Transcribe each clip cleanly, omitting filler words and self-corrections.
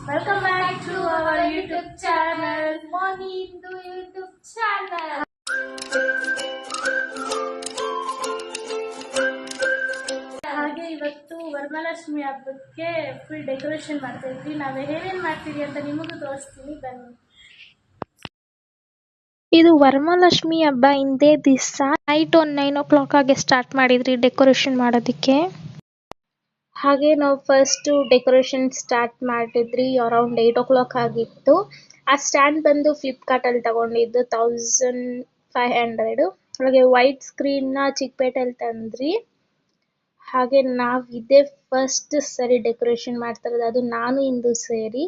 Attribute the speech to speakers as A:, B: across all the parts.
A: Welcome back to our YouTube channel, Moni Hindu YouTube channel. ಹಾಗೆ ಇವತ್ತು ವರಮಹಾಲಕ್ಷ್ಮಿ ಹಬ್ಬಕ್ಕೆ full decoration ಮಾಡ್ತಾ ಇದ್ವಿ. ನಾವು ಏನೇನು ಮಾಡ್ತೀವಿ ಅಂತ ನಿಮಗೂ ತೋರಿಸ್ತೀನಿ ಬನ್ನಿ.
B: ಇದು ವರಮಹಾಲಕ್ಷ್ಮಿ ಹಬ್ಬ ಹಿಂದೆ ದಿವಸ ನೈಟ್ ಒಂದು 9 o'clock ಆಗಿ ಸ್ಟಾರ್ಟ್ ಮಾಡಿದ್ರಿ ಡೆಕೋರೇಷನ್ ಮಾಡೋದಕ್ಕೆ. ಹಾಗೆ ನಾವು ಫಸ್ಟ್ ಡೆಕೋರೇಷನ್ ಸ್ಟಾರ್ಟ್ ಮಾಡಿದ್ರಿ ಅರೌಂಡ್ 8 o'clock ಆಗಿತ್ತು. ಆ ಸ್ಟ್ಯಾಂಡ್ ಬಂದು ಫ್ಲಿಪ್ಕಾರ್ಟಲ್ಲಿ ತಗೊಂಡಿದ್ದು 1500. ಹಾಗೆ ವೈಟ್ ಸ್ಕ್ರೀನ್ನ ಚಿಕ್ಕಪೇಟೆಯಲ್ಲಿ ತಂದ್ರಿ. ಹಾಗೆ ನಾವು ಇದೇ ಫಸ್ಟ್ ಸರಿ ಡೆಕೋರೇಷನ್ ಮಾಡ್ತಾ ಇರೋದು, ಅದು ನಾನು ಇಂದು ಸೇರಿ.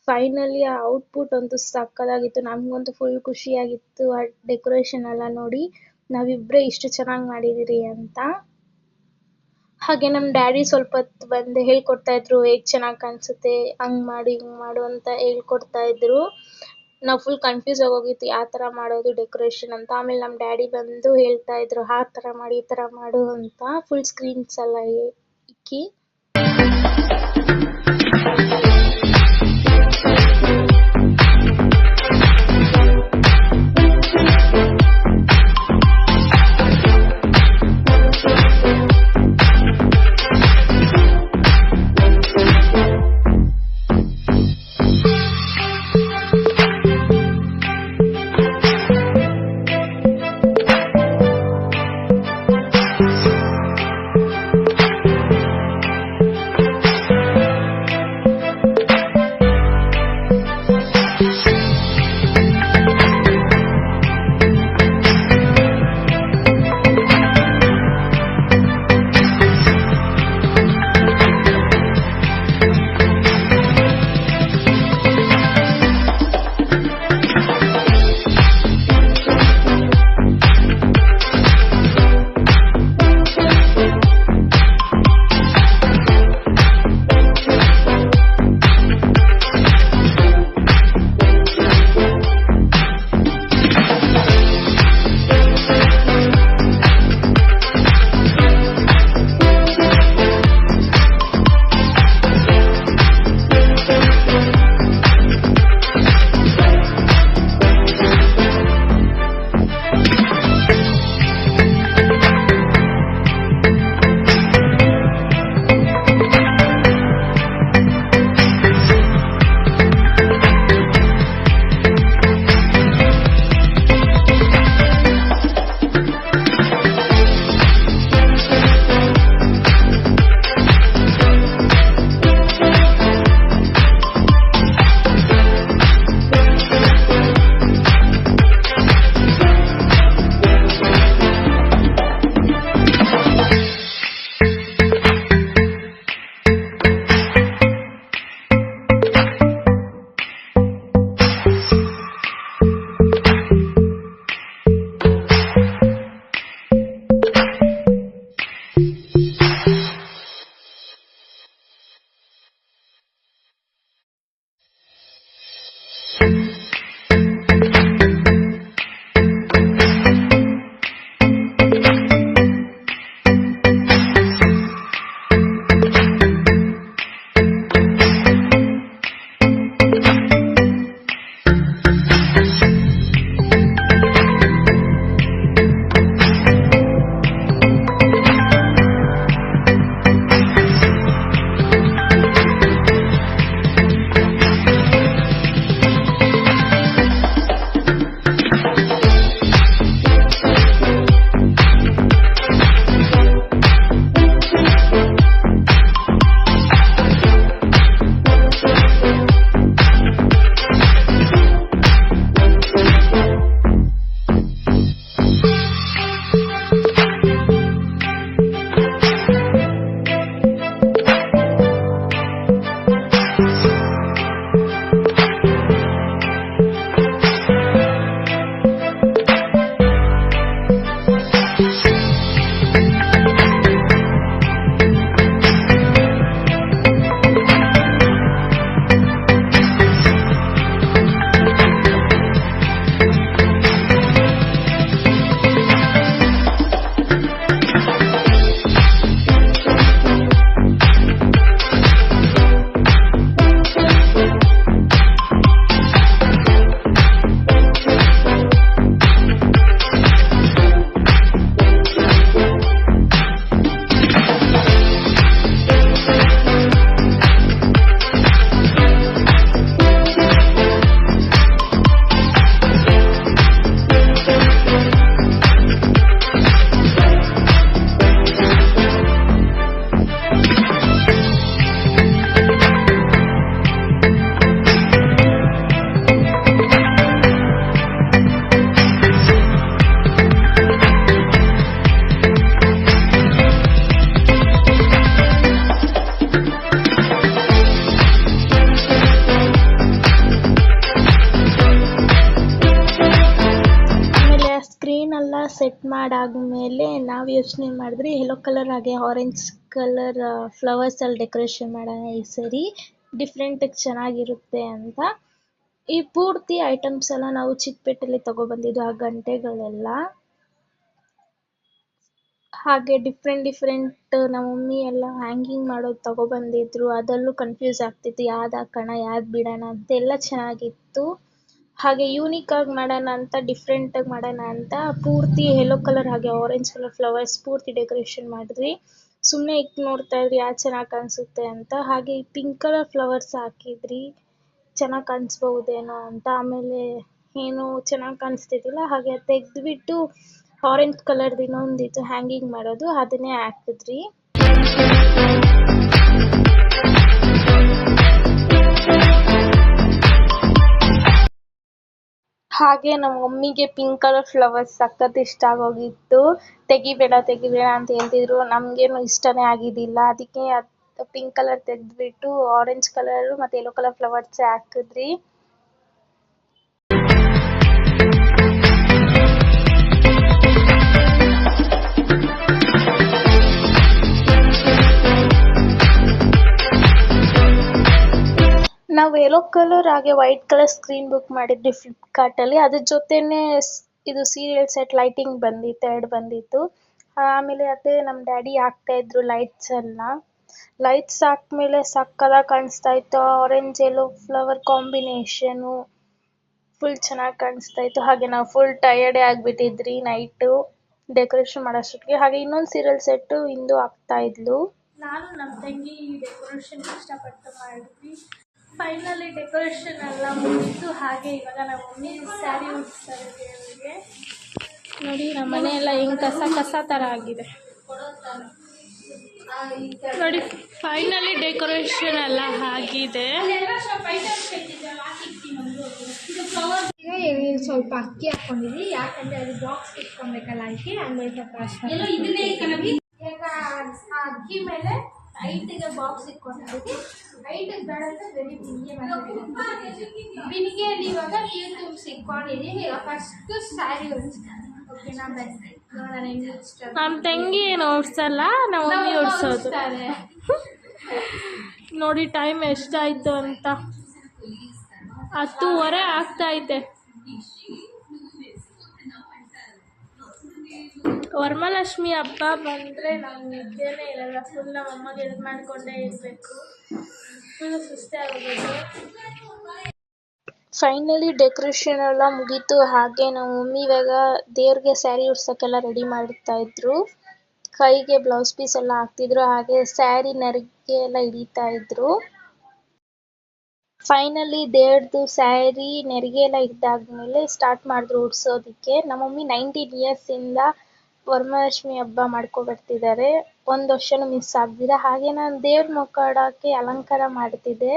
B: ಫೈನಲಿ ಆ ಔಟ್ಪುಟ್ ಅಂತೂ ಸಕ್ಕತ್ತಾಗಿತ್ತು. ನಮಗಂತೂ ಫುಲ್ ಖುಷಿಯಾಗಿತ್ತು ಆ ಡೆಕೋರೇಷನ್ ಎಲ್ಲ ನೋಡಿ, ನಾವಿಬ್ಬರೇ ಇಷ್ಟು ಚೆನ್ನಾಗಿ ಮಾಡಿದ್ದೀರಿ ಅಂತ. ಹಾಗೆ ನಮ್ಮ ಡ್ಯಾಡಿ ಸ್ವಲ್ಪ ಹೊತ್ತು ಬಂದು ಹೇಳ್ಕೊಡ್ತಾ ಇದ್ರು, ಹೇಗೆ ಚೆನ್ನಾಗಿ ಕಾಣಿಸುತ್ತೆ, ಹಂಗೆ ಮಾಡು ಹಿಂಗೆ ಮಾಡು ಅಂತ ಹೇಳ್ಕೊಡ್ತಾ ಇದ್ರು. ನಾವು ಫುಲ್ ಕನ್ಫ್ಯೂಸ್ ಆಗೋಗಿತ್ತು ಯಾವ ಥರ ಮಾಡೋದು ಡೆಕೋರೇಷನ್ ಅಂತ. ಆಮೇಲೆ ನಮ್ಮ ಡ್ಯಾಡಿ ಬಂದು ಹೇಳ್ತಾ ಇದ್ರು, ಆ ಥರ ಮಾಡಿ ಈ ಥರ ಮಾಡು ಅಂತ. ಫುಲ್ ಸ್ಕ್ರೀನ್ಸ್ ಎಲ್ಲ ಇಕ್ಕಿ ಸೆಟ್ ಮಾಡಾದ್ಮೇಲೆ ನಾವು ಯೋಚನೆ ಮಾಡಿದ್ರಿ ಯೆಲ್ಲೋ ಕಲರ್ ಹಾಗೆ ಆರೆಂಜ್ ಕಲರ್ ಫ್ಲವರ್ಸಲ್ಲಿ ಡೆಕೋರೇಷನ್ ಮಾಡೋಣ ಈ ಸರಿ ಡಿಫ್ರೆಂಟಾಗಿ ಚೆನ್ನಾಗಿರುತ್ತೆ ಅಂತ. ಈ ಪೂರ್ತಿ ಐಟಮ್ಸ್ ಎಲ್ಲ ನಾವು ಚಿಕ್ಕಪೇಟೆಯಲ್ಲಿ ತಗೊಬಂದಿದ್ದು ಆ ಗಂಟೆಗಳೆಲ್ಲ. ಹಾಗೆ ಡಿಫ್ರೆಂಟ್ ನಮ್ಮ ಮಮ್ಮಿ ಎಲ್ಲ ಹ್ಯಾಂಗಿಂಗ್ ಮಾಡೋದು ತಗೊಬಂದಿದ್ರು. ಅದರಲ್ಲೂ ಕನ್ಫ್ಯೂಸ್ ಆಗ್ತಿತ್ತು ಯಾವ್ದು ಹಾಕೋಣ ಯಾವ್ದು ಬಿಡೋಣ ಅಂತ. ಎಲ್ಲ ಚೆನ್ನಾಗಿತ್ತು. ಹಾಗೆ ಯೂನಿಕ್ ಆಗಿ ಮಾಡೋಣ ಅಂತ ಡಿಫ್ರೆಂಟಾಗಿ ಮಾಡೋಣ ಅಂತ ಪೂರ್ತಿ ಯೆಲ್ಲೋ ಕಲರ್ ಹಾಗೆ ಆರೆಂಜ್ ಕಲರ್ ಫ್ಲವರ್ಸ್ ಪೂರ್ತಿ ಡೆಕೋರೇಷನ್ ಮಾಡಿದ್ವಿ. ಸುಮ್ಮನೆ ಇಟ್ಟು ನೋಡ್ತಾ ಇದ್ರಿ ಯಾವ್ದು ಚೆನ್ನಾಗಿ ಕಾಣಿಸುತ್ತೆ ಅಂತ. ಹಾಗೆ ಈ ಪಿಂಕ್ ಕಲರ್ ಫ್ಲವರ್ಸ್ ಹಾಕಿದ್ರಿ ಚೆನ್ನಾಗಿ ಕಾಣಿಸ್ಬಹುದೇನೋ ಅಂತ. ಆಮೇಲೆ ಏನು ಚೆನ್ನಾಗಿ ಕಾಣಿಸ್ತಿದ್ದಿಲ್ಲ ಹಾಗೆ ತೆಗೆದ್ಬಿಟ್ಟು ಆರೆಂಜ್ ಕಲರ್ದು ಇನ್ನೊಂದಿತ್ತು ಹ್ಯಾಂಗಿಂಗ್ ಮಾಡೋದು ಅದನ್ನೇ ಹಾಕಿದ್ರಿ. ಹಾಗೆ ನಮ್ಮ ಮಮ್ಮಿಗೆ ಪಿಂಕ್ ಕಲರ್ ಫ್ಲವರ್ಸ್ ಸಖತ್ ಇಷ್ಟ ಆಗೋಗಿತ್ತು. ತೆಗಿಬೇಡ ಅಂತ ಹೇಳ್ತಿದ್ರು. ನಮಗೇನು ಇಷ್ಟನೇ ಆಗಿದ್ದಿಲ್ಲ. ಅದಕ್ಕೆ ಪಿಂಕ್ ಕಲರ್ ತೆಗೆದ್ಬಿಟ್ಟು ಆರೆಂಜ್ ಕಲರ್ ಮತ್ತು ಯೆಲ್ಲೋ ಕಲರ್ ಫ್ಲವರ್ಸ್ ಹಾಕಿದ್ರಿ. ನಾವು ಯೆಲ್ಲೋ ಕಲರ್ ಹಾಗೆ ವೈಟ್ ಕಲರ್ ಸ್ಕ್ರೀನ್ ಬುಕ್ ಮಾಡಿದ್ವಿ ಫ್ಲಿಪ್ಕಾರ್ಟಲ್ಲಿ. ಅದ್ರ ಜೊತೆನೇ ಇದು ಸೀರಿಯಲ್ ಸೆಟ್ ಲೈಟಿಂಗ್ ಬಂದಿತ್ತು 2 ಬಂದಿತ್ತು. ಆಮೇಲೆ ಅದೇ ನಮ್ಮ ಡ್ಯಾಡಿ ಹಾಕ್ತಾಯಿದ್ರು ಲೈಟ್ಸ್ ಎಲ್ಲ. ಲೈಟ್ಸ್ ಹಾಕ್ಮೇಲೆ ಸಕ್ಕತ್ತಾಗಿ ಕಾಣಿಸ್ತಾ ಇತ್ತು. Orange yellow flower combination full ಚೆನ್ನಾಗಿ ಕಾಣಿಸ್ತಾ ಇತ್ತು. ಹಾಗೆ ನಾವು ಫುಲ್ ಟಯರ್ಡೇ ಆಗಿಬಿಟ್ಟಿದ್ರಿ ನೈಟು ಡೆಕೋರೇಷನ್ ಮಾಡೋಷ್ಟೊತ್ತಿಗೆ. ಹಾಗೆ ಇನ್ನೊಂದು ಸೀರಿಯಲ್ ಸೆಟ್ಟು ಇಂದು ಹಾಕ್ತಾ ಇದ್ಲು.
A: ನಾನು ನಮ್ಮ ತಂಗಿ ಡೆಕೋರೇಷನ್ ಇಷ್ಟಪಟ್ಟು ಮಾಡಿದ್ವಿ. ಫೈನಲಿ ಡೆಕೋರೇಷನ್ ಎಲ್ಲ ಮುಗಿತು. ಹಾಗೆ ಇವಾಗ ನಮ್ಮ ಮಮ್ಮಿ ಸ್ಯಾರಿ ಉಡಿಸ್ತಾರೆ ದೇವರಿಗೆ. ನೋಡಿ ನಮ್ಮ ಮನೆ ಎಲ್ಲ ಹೆಂಗೆ ಕಸ ಥರ ಆಗಿದೆ ನೋಡಿ. ಫೈನಲಿ ಡೆಕೋರೇಷನ್ ಎಲ್ಲ ಆಗಿದೆ.
C: ಸ್ವಲ್ಪ ಅಕ್ಕಿ ಹಾಕೊಂಡಿದ್ವಿ ಯಾಕಂದ್ರೆ ಅದು ಬಾಕ್ಸ್ ಇಟ್ಕೊಬೇಕಲ್ಲ ಅದಕ್ಕೆ ಆಮೇಲೆ ಅಕ್ಕಿ ಮೇಲೆ ಐಟಿಗೆ ಬಾಕ್ಸ್ ಇಟ್ಕೊಂಡಿದ್ವಿ. ಐಟಿಗೆ ಬೇಡ ಅಂತ ಬರೀ ಬಿನಿಗೆಯಲ್ಲಿ ಇವಾಗ ನೀರು ತುಂಬಿಸಿ ಇಟ್ಕೊಂಡಿದ್ದೀವಿ. ಫಸ್ಟ್ ಸ್ಯಾರಿ ಓಕೆನಾ ಬನ್ನಿ ನೋಡೋಣ ಹೆಂಗೆ ಇಷ್ಟ.
A: ನಮ್ಮ ತಂಗಿ ಏನು ಓಡಿಸಲ್ಲ, ನಮ್ಮ ಮಮ್ಮಿ ಓಡಿಸೋದು. ನೋಡಿ ಟೈಮ್ ಎಷ್ಟಾಯಿತು ಅಂತ, 10:15 ಆಗ್ತಾಯಿದೆ. ವರಮಹಾಲಕ್ಷ್ಮಿ ಹಬ್ಬ ಬಂದರೆ ನಾವು ನಿದ್ದೆನೇ ಇರಲ್ಲ. ಫುಲ್ ನಮ್ಮ ಅಮ್ಮಗೆ ಹೆಲ್ಪ್ ಮಾಡಿಕೊಂಡೇ ಇರಬೇಕು. ಫುಲ್ ಸುಸ್ತೇ ಆಗೋಗುತ್ತೆ.
B: ಫೈನಲಿ ಡೆಕೋರೇಷನ್ ಎಲ್ಲ ಮುಗೀತು. ಹಾಗೆ ನಮ್ಮ ಮಮ್ಮಿ ಇವಾಗ ದೇವ್ರಿಗೆ ಸ್ಯಾರಿ ಉಡ್ಸೋಕ್ಕೆಲ್ಲ ರೆಡಿ ಮಾಡ್ತಾ ಇದ್ರು. ಕೈಗೆ ಬ್ಲೌಸ್ ಪೀಸ್ ಎಲ್ಲ ಹಾಕ್ತಿದ್ರು. ಹಾಗೆ ಸ್ಯಾರಿ ನೆರಿಗೆ ಎಲ್ಲ ಹಿಡಿತಾ ಇದ್ರು. ಫೈನಲಿ ದೇವ್ರದ್ದು ಸ್ಯಾರಿ ನೆರಿಗೆ ಎಲ್ಲ ಇದ್ದಾದ್ಮೇಲೆ ಸ್ಟಾರ್ಟ್ ಮಾಡಿದ್ರು ಉಡ್ಸೋದಕ್ಕೆ. ನಮ್ಮ ಮಮ್ಮಿ 19 ಇಯರ್ಸಿಂದ ವರಮಹಾಲಕ್ಷ್ಮಿ ಹಬ್ಬ ಮಾಡ್ಕೊಬರ್ತಿದ್ದಾರೆ. ಒಂದು ವರ್ಷನೂ ಮಿಸ್ ಆಗ್ದಿರ. ಹಾಗೆ ನಾನು ದೇವ್ರ ಮುಖಾಡಕ್ಕೆ ಅಲಂಕಾರ ಮಾಡ್ತಿದ್ದೆ.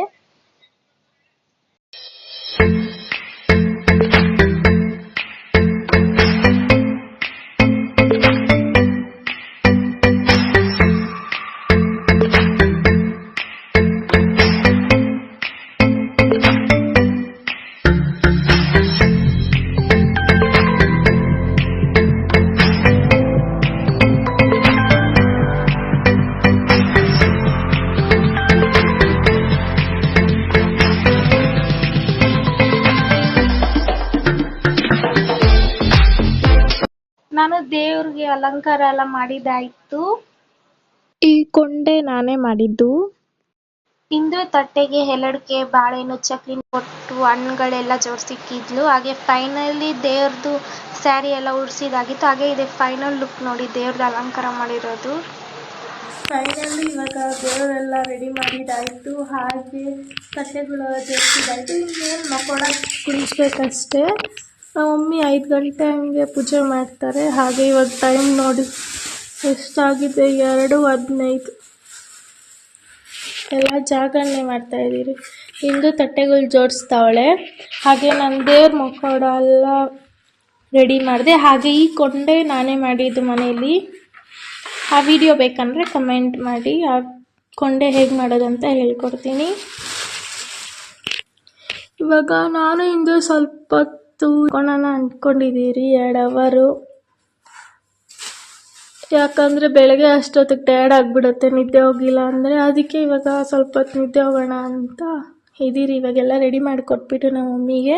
B: ನಾನು ದೇವ್ರಿಗೆ ಅಲಂಕಾರ ಎಲ್ಲ ಮಾಡಿದ್ದಾಯ್ತು. ಈ ಕೊಂಡೆ ನಾನೇ ಮಾಡಿದ್ದು. ಇಂದು ತಟ್ಟೆಗೆ ಎಲಡಿಕೆ ಬಾಳೆಹಣ್ಣು ಚಕ್ಲಿ ಕೊಟ್ಟು ಹಣ್ಣುಗಳೆಲ್ಲ ಜೋಡಿಸಿಕ್ಕಿದ್ಲು. ಹಾಗೆ ಫೈನಲಿ ದೇವ್ರದ್ದು ಸ್ಯಾರಿ ಎಲ್ಲ ಉಡಿಸಿದಾಗಿತ್ತು. ಹಾಗೆ ಇದೆ ಫೈನಲ್ ಲುಕ್ ನೋಡಿ ದೇವ್ರದ್ದು ಅಲಂಕಾರ ಮಾಡಿರೋದು.
A: ಫೈನಲಿ ಇವಾಗ ದೇವರೆಲ್ಲ ರೆಡಿ ಮಾಡಿದ್ದಾಯಿತು. ಹಾಗೆ ತಟ್ಟೆಗಳು ಜೋಡಿಸಿದ್ದಾಯಿತು. ಇನ್ನೇನು ಮಕ್ಕೊಳಕ್ಕೆ ಕುಳಿಸ್ಬೇಕಷ್ಟೇ. ನಮ್ಮ ಮಮ್ಮಿ 5 ಗಂಟೆ ಹಂಗೆ ಪೂಜೆ ಮಾಡ್ತಾರೆ. ಹಾಗೆ ಇವಾಗ ಟೈಮ್ ನೋಡಿ ಎಷ್ಟಾಗಿದೆ, 2:15. ಎಲ್ಲ ಜಾಗರಣೆ ಮಾಡ್ತಾಯಿದ್ದೀರಿ. ಇಂದು ತಟ್ಟೆಗಳು ಜೋಡಿಸ್ತಾವಳೆ. ಹಾಗೆ ನಾನು ದೇವ್ರ ಮುಖೋಡ ಎಲ್ಲ ರೆಡಿ ಮಾಡಿದೆ. ಹಾಗೆ ಈ ಕೊಂಡೆ ನಾನೇ ಮಾಡಿದ್ದು ಮನೆಯಲ್ಲಿ. ಆ ವಿಡಿಯೋ ಬೇಕಂದರೆ ಕಮೆಂಟ್ ಮಾಡಿ, ಆ ಕೊಂಡೆ ಹೇಗೆ ಮಾಡೋದಂತ ಹೇಳ್ಕೊಡ್ತೀನಿ. ಇವಾಗ ನಾನು ಇಂದು ಸ್ವಲ್ಪ ಹೊತ್ತು ಕೊಳ್ಳೋಣ ಅಂದ್ಕೊಂಡಿದ್ದೀರಿ 2 ಅವರು. ಯಾಕಂದರೆ ಬೆಳಗ್ಗೆ ಅಷ್ಟೊತ್ತಿಗೆ ಟಯರ್ಡ್ ಆಗಿಬಿಡುತ್ತೆ ನಿದ್ದೆ ಹೋಗಿಲ್ಲ ಅಂದರೆ. ಅದಕ್ಕೆ ಇವಾಗ ಸ್ವಲ್ಪ ಹೊತ್ತು ನಿದ್ದೆ ಹೋಗೋಣ ಅಂತ ಇದ್ದೀರಿ. ಇವಾಗೆಲ್ಲ ರೆಡಿ ಮಾಡಿ ಕೊಟ್ಬಿಟ್ಟು ನಮ್ಮ ಮಮ್ಮಿಗೆ,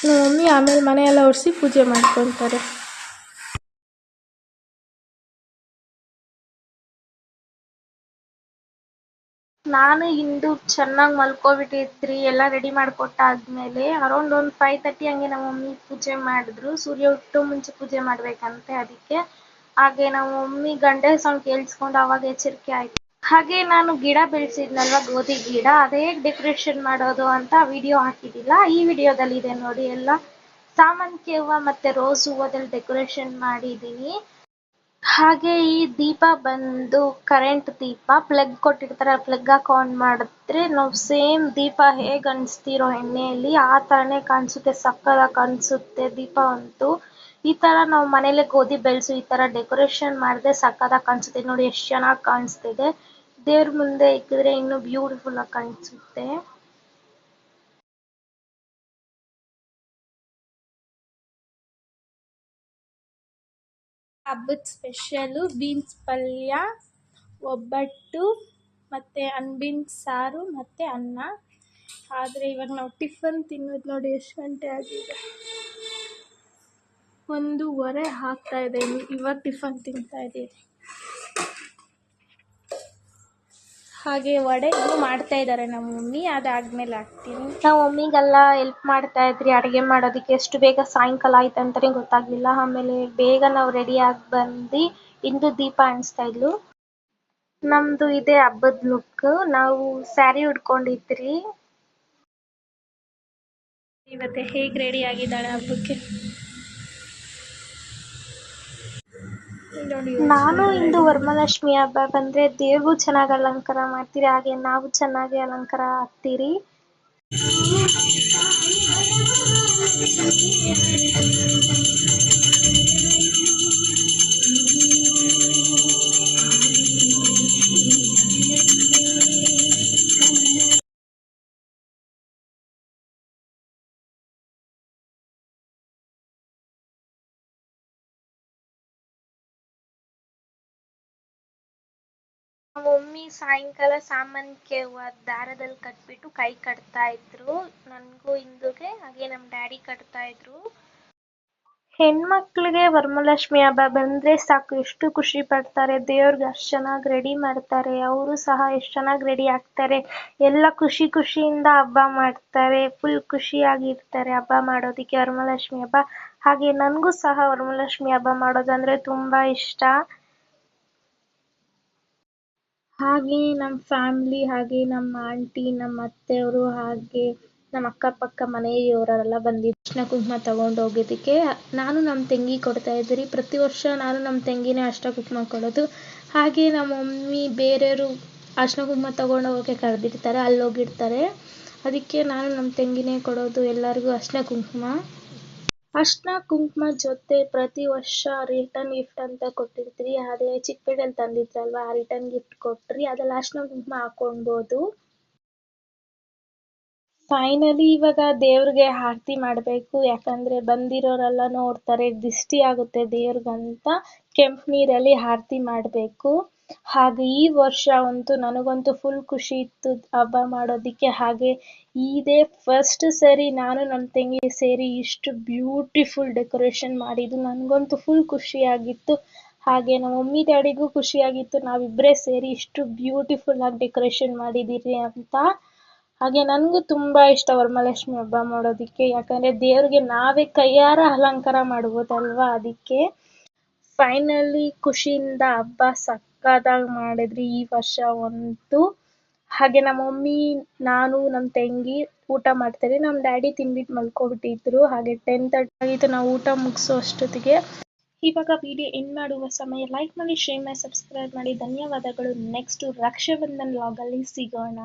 A: ನಮ್ಮ ಮಮ್ಮಿ ಆಮೇಲೆ ಮನೆಯೆಲ್ಲ ಒರೆಸಿ ಪೂಜೆ ಮಾಡ್ಕೊತಾರೆ.
B: ನಾನು ಇಂದು ಚೆನ್ನಾಗಿ ಮಲ್ಕೊಬಿಟ್ಟಿದ್ರಿ. ಎಲ್ಲ ರೆಡಿ ಮಾಡಿಕೊಟ್ಟಾದ್ಮೇಲೆ ಅರೌಂಡ್ ಒಂದು 5:30 ಹಂಗೆ ನಮ್ಮ ಮಮ್ಮಿ ಪೂಜೆ ಮಾಡಿದ್ರು. ಸೂರ್ಯ ಹುಟ್ಟೋ ಮುಂಚೆ ಪೂಜೆ ಮಾಡಬೇಕಂತೆ. ಅದಕ್ಕೆ ಹಾಗೆ ನಮ್ಮ ಮಮ್ಮಿ ಗಂಟೆ ಸೌಂಡ್ ಕೇಳಿಸ್ಕೊಂಡು ಅವಾಗ ಎಚ್ಚರಿಕೆ ಆಯಿತು. ಹಾಗೆ ನಾನು ಗಿಡ ಬೆಳೆಸಿದ್ನಲ್ವ, ಗೋಧಿ ಗಿಡ, ಅದೇ ಡೆಕೋರೇಷನ್ ಮಾಡೋದು ಅಂತ ವಿಡಿಯೋ ಹಾಕಿದ್ದಿಲ್ಲ. ಈ ವಿಡಿಯೋದಲ್ಲಿ ಇದೆ ನೋಡಿ. ಎಲ್ಲ ಸಾಮಂತಿಗೆ ಹೂವು ಮತ್ತು ರೋಸ್ ಹೂವದಲ್ಲಿ ಡೆಕೋರೇಷನ್ ಮಾಡಿದ್ದೀನಿ. ಹಾಗೆ ಈ ದೀಪ ಬಂದು ಕರೆಂಟ್ ದೀಪ, ಪ್ಲಗ್ ಕೊಟ್ಟಿರ್ತಾರೆ, ಪ್ಲಗ್ ಹಾಕಿ ಆನ್ ಮಾಡಿದ್ರೆ ನಾವು ಸೇಮ್ ದೀಪ ಹೇಗೆ ಅನಿಸ್ತಿರೋ ಎಣ್ಣೆಯಲ್ಲಿ ಆ ಥರನೇ ಕಾಣಿಸುತ್ತೆ. ಸಕ್ಕತ್ತಾಗಿ ಕಾಣಿಸುತ್ತೆ ದೀಪ ಅಂತೂ. ಈ ಥರ ನಾವು ಮನೇಲೆ ಗೋಧಿ ಬೆಳೆಸು ಈ ಥರ ಡೆಕೋರೇಷನ್ ಮಾಡಿದ್ರೆ ಸಕ್ಕತ್ತಾಗಿ ಕಾಣಿಸುತ್ತೆ. ನೋಡಿ ಎಷ್ಟು ಚೆನ್ನಾಗಿ ಕಾಣಿಸ್ತಿದೆ. ದೇವ್ರ ಮುಂದೆ ಇಕ್ಕಿದ್ರೆ ಇನ್ನೂ ಬ್ಯೂಟಿಫುಲ್ ಆಗಿ ಕಾಣಿಸುತ್ತೆ.
A: ಹಬ್ಬದ ಸ್ಪೆಷಲು ಬೀನ್ಸ್ ಪಲ್ಯ, ಒಬ್ಬಟ್ಟು ಮತ್ತು ಅನ್ಬಿನ್ ಸಾರು ಮತ್ತು ಅನ್ನ. ಆದರೆ ಇವಾಗ ನಾವು ಟಿಫನ್ ತಿನ್ನೋದು ನೋಡಿ ಎಷ್ಟು ಗಂಟೆ ಆಗಿದೆ, 1:15 ಆಗ್ತಾಯಿದೆ. ಇವಾಗ ಟಿಫನ್ ತಿಂತಾಯಿದ್ದೀವಿ. ಹಾಗೆ ವಡೆ ಇನ್ನೂ ಮಾಡ್ತಾಯಿದ್ದಾರೆ ನಮ್ಮ ಮಮ್ಮಿ, ಅದಾದಮೇಲೆ ಹಾಕ್ತೀನಿ.
B: ನಾವು ಮಮ್ಮಿಗೆಲ್ಲ ಹೆಲ್ಪ್ ಮಾಡ್ತಾ ಇದ್ರಿ ಅಡುಗೆ ಮಾಡೋದಕ್ಕೆ. ಎಷ್ಟು ಬೇಗ ಸಾಯಂಕಾಲ ಆಯ್ತು ಅಂತಲೇ ಗೊತ್ತಾಗಲಿಲ್ಲ. ಆಮೇಲೆ ಬೇಗ ನಾವು ರೆಡಿಯಾಗಿ ಬಂದು ಇಂದು ದೀಪ ಹಂಚ್ತಾ ಇದ್ಲು. ನಮ್ಮದು ಇದೆ ಹಬ್ಬದ ಲುಕ್. ನಾವು ಸ್ಯಾರಿ ಉಟ್ಕೊಂಡಿದ್ರಿ.
A: ಇವತ್ತು ಹೇಗೆ ರೆಡಿ ಆಗಿದ್ದಾಳೆ ಹಬ್ಬಕ್ಕೆ ನೋಡಿ.
B: ನಾನು ಇಂದು ವರಮಹಾಲಕ್ಷ್ಮಿ ಹಬ್ಬ ಬಂದರೆ ದೇವ್ರಿಗೂ ಚೆನ್ನಾಗಿ ಅಲಂಕಾರ ಮಾಡ್ತೀರಿ, ಹಾಗೆ ನಾವು ಚೆನ್ನಾಗಿ ಅಲಂಕಾರ ಆಗ್ತೀರಿ. ಮಮ್ಮಿ ಸಾಯಂಕಾಲ ಸಾಮಂತಿಗೆ ಹೂವು ದಾರದಲ್ಲಿ ಕಟ್ಬಿಟ್ಟು ಕೈ ಕಟ್ತಾ ಇದ್ರು, ನನಗೂ ಇಂದುಗೆ. ಹಾಗೆ ನಮ್ಮ ಡ್ಯಾಡಿ ಕಟ್ತಾ ಇದ್ರು. ಹೆಣ್ಮಕ್ಳಿಗೆ ವರಮಹಾಲಕ್ಷ್ಮಿ ಹಬ್ಬ ಬಂದರೆ ಸಾಕು, ಎಷ್ಟು ಖುಷಿ ಪಡ್ತಾರೆ. ದೇವ್ರಿಗೆ ಅಷ್ಟು ಚೆನ್ನಾಗಿ ರೆಡಿ ಮಾಡ್ತಾರೆ. ಅವರು ಸಹ ಎಷ್ಟು ಚೆನ್ನಾಗಿ ರೆಡಿ ಆಗ್ತಾರೆ. ಎಲ್ಲ ಖುಷಿ ಖುಷಿಯಿಂದ ಹಬ್ಬ ಮಾಡ್ತಾರೆ. ಫುಲ್ ಖುಷಿಯಾಗಿರ್ತಾರೆ ಹಬ್ಬ ಮಾಡೋದಕ್ಕೆ, ವರಮಹಾಲಕ್ಷ್ಮಿ ಹಬ್ಬ. ಹಾಗೆ ನನಗೂ ಸಹ ವರಮಹಾಲಕ್ಷ್ಮಿ ಹಬ್ಬ ಮಾಡೋದಂದರೆ ತುಂಬ ಇಷ್ಟ. ಹಾಗೆ ನಮ್ಮ ಫ್ಯಾಮ್ಲಿ, ಹಾಗೆ ನಮ್ಮ ಆಂಟಿ, ನಮ್ಮ ಅತ್ತೆಯವರು, ಹಾಗೆ ನಮ್ಮ ಅಕ್ಕಪಕ್ಕ ಮನೆಯವರೆಲ್ಲ ಬಂದಿದ್ದು ಅರಿಶಿನ ಕುಂಕುಮ ತಗೊಂಡು ಹೋಗೋದಕ್ಕೆ. ನಾನು ನಮ್ಮ ತಂಗಿ ಕೊಡ್ತಾ ಇದ್ರಿ. ಪ್ರತಿ ವರ್ಷ ನಾನು ನಮ್ಮ ತಂಗಿನೇ ಅರಿಶಿನ ಕುಂಕುಮ ಕೊಡೋದು. ಹಾಗೆ ನಮ್ಮ ಮಮ್ಮಿ ಬೇರೆಯವರು ಅರಿಶಿನ ಕುಂಕುಮ ತಗೊಂಡು ಹೋಗೋಕ್ಕೆ ಕರೆದಿರ್ತಾರೆ, ಅಲ್ಲಿ ಹೋಗಿರ್ತಾರೆ. ಅದಕ್ಕೆ ನಾನು ನಮ್ಮ ತಂಗಿನೇ ಕೊಡೋದು ಎಲ್ಲರಿಗೂ ಅರಿಶಿನ ಕುಂಕುಮ. ಅರಿಶಿನ ಕುಂಕುಮ ಜೊತೆ ಪ್ರತಿ ವರ್ಷ ರಿಟರ್ನ್ ಗಿಫ್ಟ್ ಅಂತ ಕೊಟ್ಟಿರ್ತೀರಿ. ಅದೇ ಚಿಕ್ಕಪೇಟೆಯಲ್ಲಿ ತಂದಿದ್ರಲ್ವ, ಆ ರಿಟರ್ನ್ ಗಿಫ್ಟ್ ಕೊಟ್ರಿ. ಅದ್ರಲ್ಲಿ ಅರಿಶಿನ ಕುಂಕುಮ ಹಾಕೊಳ್ಬೋದು. ಫೈನಲಿ ಇವಾಗ ದೇವ್ರಿಗೆ ಆರತಿ ಮಾಡಬೇಕು. ಯಾಕಂದರೆ ಬಂದಿರೋರೆಲ್ಲ ನೋಡ್ತಾರೆ, ದಿಷ್ಟಿ ಆಗುತ್ತೆ ದೇವ್ರಿಗಂತ ಕೆಂಪು ನೀರಲ್ಲಿ ಆರತಿ ಮಾಡಬೇಕು. ಹಾಗೆ ಈ ವರ್ಷ ಅಂತೂ ನನಗಂತೂ ಫುಲ್ ಖುಷಿ ಇತ್ತು ಹಬ್ಬ ಮಾಡೋದಕ್ಕೆ. ಹಾಗೆ ಇದೇ ಫಸ್ಟ್ ಸರಿ ನಾನು ನಮ್ಮ ತಂಗಿ ಸೇರಿ ಇಷ್ಟು ಬ್ಯೂಟಿಫುಲ್ ಡೆಕೋರೇಷನ್ ಮಾಡಿದ್ದು. ನನಗಂತೂ ಫುಲ್ ಖುಷಿಯಾಗಿತ್ತು. ಹಾಗೆ ನಮ್ಮ ಮಮ್ಮಿ ಡ್ಯಾಡಿಗೂ ಖುಷಿಯಾಗಿತ್ತು, ನಾವಿಬ್ಬರೇ ಸೇರಿ ಇಷ್ಟು ಬ್ಯೂಟಿಫುಲ್ಲಾಗಿ ಡೆಕೋರೇಷನ್ ಮಾಡಿದ್ದೀರಿ ಅಂತ. ಹಾಗೆ ನನಗೂ ತುಂಬ ಇಷ್ಟ ವರಮಹಾಲಕ್ಷ್ಮಿ ಹಬ್ಬ ಮಾಡೋದಕ್ಕೆ. ಯಾಕಂದರೆ ದೇವ್ರಿಗೆ ನಾವೇ ಕೈಯಾರ ಅಲಂಕಾರ ಮಾಡ್ಬೋದಲ್ವ, ಅದಕ್ಕೆ. ಫೈನಲಿ ಖುಷಿಯಿಂದ ಹಬ್ಬ ಸಕ್ಕತ್ತಾಗಿ ಮಾಡಿದ್ರಿ ಈ ವರ್ಷ ಅಂತೂ. ಹಾಗೆ ನಮ್ಮ ಮಮ್ಮಿ, ನಾನು, ನಮ್ಮ ತಂಗಿ ಊಟ ಮಾಡ್ತಾರೆ. ನಮ್ಮ ಡ್ಯಾಡಿ ತಿಂದ್ಬಿಟ್ಟು ಮಲ್ಕೊಬಿಟ್ಟಿದ್ರು. ಹಾಗೆ 10:30 ಆಗಿತ್ತು ನಾವು ಊಟ ಮುಗಿಸೋ ಅಷ್ಟೊತ್ತಿಗೆ. ಇವಾಗ ವಿಡಿಯೋ ಎಂಡ್ ಮಾಡುವ ಸಮಯ. ಲೈಕ್ ಮಾಡಿ, ಶೇರ್ ಮಾಡಿ, ಸಬ್ಸ್ಕ್ರೈಬ್ ಮಾಡಿ. ಧನ್ಯವಾದಗಳು. ನೆಕ್ಸ್ಟು ರಕ್ಷಾಬಂಧನ್ ವ್ಲಾಗಲ್ಲಿ ಸಿಗೋಣ.